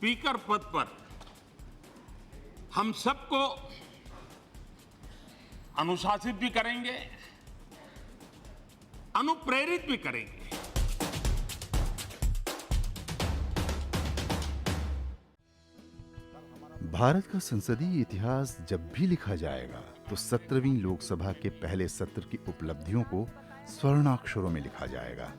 Speaker पद पर हम सबको अनुशासित भी करेंगे, अनुप्रेरित भी करेंगे। भारत का संसदीय इतिहास जब भी लिखा जाएगा तो 17वीं लोकसभा के पहले सत्र की उपलब्धियों को स्वर्णाक्षरों में लिखा जाएगा।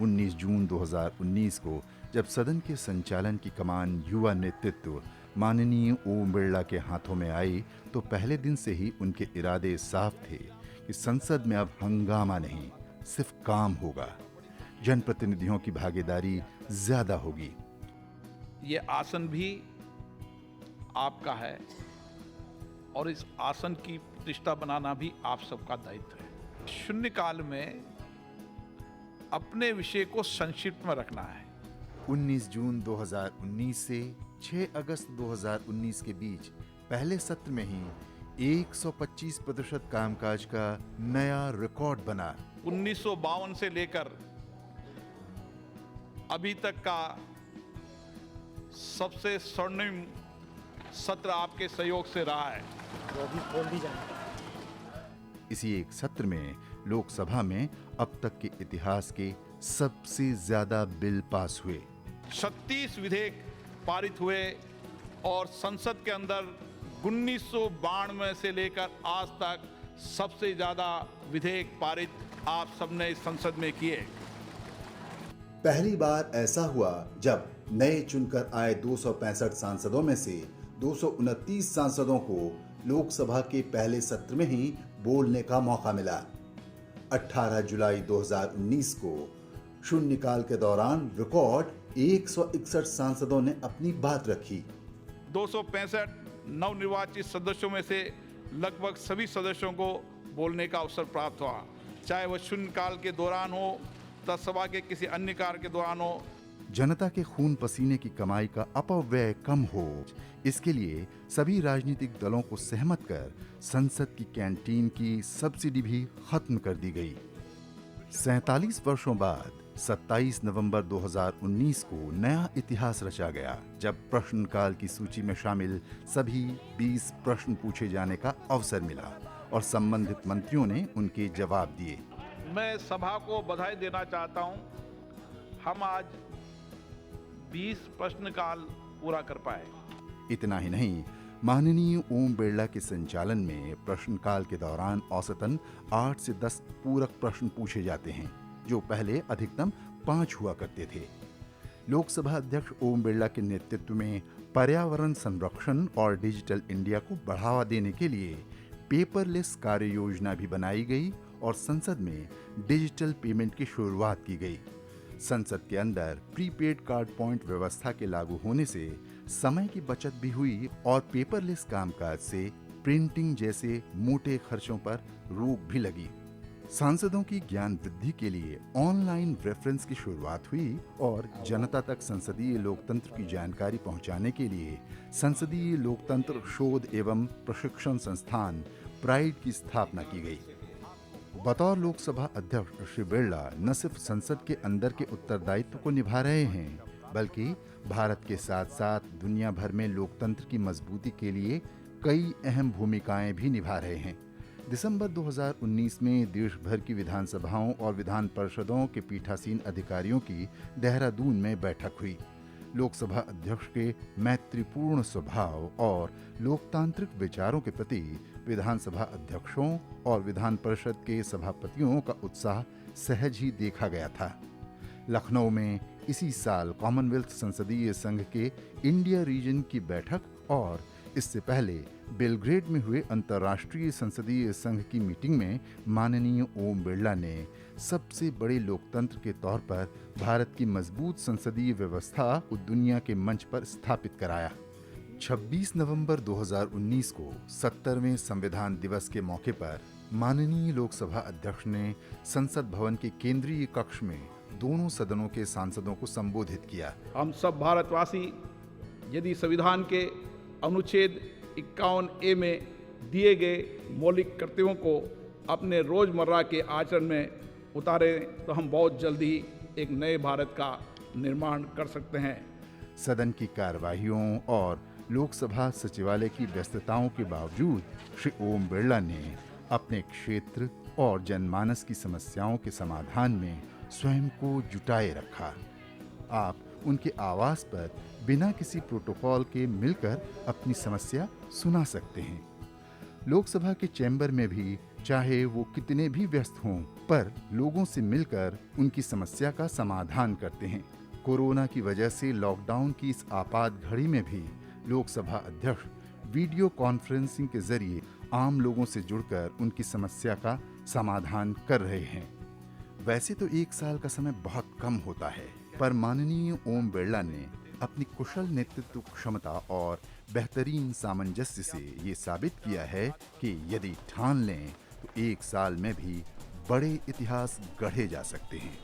उन्नीस जून 2019 को जब सदन के संचालन की कमान युवा नेतृत्व माननीय ओम बिरला के हाथों में आई तो पहले दिन से ही उनके इरादे साफ थे कि संसद में अब हंगामा नहीं, सिर्फ काम होगा। जनप्रतिनिधियों की भागीदारी ज्यादा होगी। ये आसन भी आपका है और इस आसन की प्रतिष्ठा बनाना भी आप सबका दायित्व है। शून्यकाल में अपने विषय को संक्षिप्त में रखना है। 19 जून 2019 से 6 अगस्त 2019 के बीच पहले सत्र में ही 125% कामकाज का नया रिकॉर्ड बना। 1952 से लेकर अभी तक का सबसे स्वर्णिम सत्र आपके सहयोग से रहा है। वो भी खोल दी जाए। इसी एक सत्र में लोकसभा में अब तक के इतिहास के सबसे ज्यादा बिल पास हुए। 36 विधेयक पारित हुए और संसद के अंदर 1992 से लेकर आज तक सबसे ज्यादा विधेयक पारित आप सबने इस संसद में किए। पहली बार ऐसा हुआ जब नए चुनकर आए 265 सांसदों में से 229 सांसदों को लोकसभा के पहले सत्र में ही बोलने का मौका मिला। 18 जुलाई 2019 को शून्यकाल के दौरान रिकॉर्ड 161 सांसदों ने अपनी बात रखी। 265 नवनिर्वाचित सदस्यों में से लगभग सभी सदस्यों को बोलने का अवसर प्राप्त हुआ, चाहे वह शून्यकाल के दौरान हो, सभा के किसी अन्य कार्य के दौरान हो। जनता के खून पसीने की कमाई का अपव्यय कम हो, इसके लिए सभी राजनीतिक दलों को सहमत कर संसद की कैंटीन की सब्सिडी भी खत्म कर दी गई। 47 वर्षों बाद 27 नवंबर 2019 को नया इतिहास रचा गया जब प्रश्नकाल की सूची में शामिल सभी 20 प्रश्न पूछे जाने का अवसर मिला और संबंधित मंत्रियों ने उनके जवाब दिए। मैं सभा को बधाई देना चाहता हूं, हम आज 20 प्रश्नकाल पूरा कर पाए। इतना ही नहीं, माननीय ओम बिरला के संचालन में प्रश्नकाल के दौरान औसतन 8 से 10 पूरक प्रश्न पूछे जाते हैं, जो पहले अधिकतम 5 हुआ करते थे। लोकसभा अध्यक्ष ओम बिरला के नेतृत्व में पर्यावरण संरक्षण और डिजिटल इंडिया को बढ़ावा देने के लिए पेपरलेस कार्य योजना भी बनाई गई और संसद में डिजिटल पेमेंट की शुरुआत की गई। संसद के अंदर प्रीपेड कार्ड पॉइंट व्यवस्था के लागू होने से समय की बचत भी हुई और पेपरलेस कामकाज से प्रिंटिंग जैसे मोटे खर्चों पर रोक भी लगी। सांसदों की ज्ञान वृद्धि के लिए ऑनलाइन रेफरेंस की शुरुआत हुई और जनता तक संसदीय लोकतंत्र की जानकारी पहुंचाने के लिए संसदीय लोकतंत्र शोध एवं प्रशिक्षण संस्थान प्राइड की स्थापना की गई। बतौर लोकसभा अध्यक्ष श्री बिरला न सिर्फ संसद के अंदर के उत्तरदायित्व को निभा रहे हैं, बल्कि भारत के साथ साथ दुनिया भर में लोकतंत्र की मजबूती के लिए कई अहम भूमिकाएं भी निभा रहे हैं। दिसंबर 2019 में देश भर की विधानसभाओं और विधान परिषदों के पीठासीन अधिकारियों की देहरादून में बैठक हुई। लोकसभा अध्यक्ष के मैत्रीपूर्ण स्वभाव और लोकतांत्रिक विचारों के प्रति विधानसभा अध्यक्षों और विधान परिषद के सभापतियों का उत्साह सहज ही देखा गया था। लखनऊ में इसी साल कॉमनवेल्थ संसदीय संघ के इंडिया रीजन की बैठक और इससे पहले बेलग्रेड में हुए अंतर्राष्ट्रीय संसदीय संघ की मीटिंग में माननीय ओम बिरला ने सबसे बड़े लोकतंत्र के तौर पर भारत की मजबूत संसदीय व्यवस्था को दुनिया के मंच पर स्थापित कराया। 26 नवंबर 2019 को 70वें संविधान दिवस के मौके पर माननीय लोकसभा अध्यक्ष ने संसद भवन के केंद्रीय कक्ष में दोनों सदनों के सांसदों को संबोधित किया। हम सब भारतवासी यदि संविधान के अनुच्छेद 51A में दिए गए मौलिक कर्तव्यों को अपने रोजमर्रा के आचरण में उतारें तो हम बहुत जल्दी एक नए भारत का निर्माण कर सकते हैं। सदन की कार्यवाहियों और लोकसभा सचिवालय की व्यस्तताओं के बावजूद श्री ओम बिरला ने अपने क्षेत्र और जनमानस की समस्याओं के समाधान में स्वयं को जुटाए रखा। आप उनके आवास पर बिना किसी प्रोटोकॉल के मिलकर अपनी समस्या सुना सकते हैं। लोकसभा के चैम्बर में भी चाहे वो कितने भी व्यस्त हों, पर लोगों से मिलकर उनकी समस्या का समाधान करते हैं। कोरोना की वजह से लॉकडाउन की इस आपात घड़ी में भी लोकसभा अध्यक्ष वीडियो कॉन्फ्रेंसिंग के जरिए आम लोगों से जुड़कर उनकी समस्या का समाधान कर रहे हैं। वैसे तो 1 साल का समय बहुत कम होता है, पर माननीय ओम बिरला ने अपनी कुशल नेतृत्व क्षमता और बेहतरीन सामंजस्य से ये साबित किया है कि यदि ठान लें तो 1 साल में भी बड़े इतिहास गढ़े जा सकते हैं।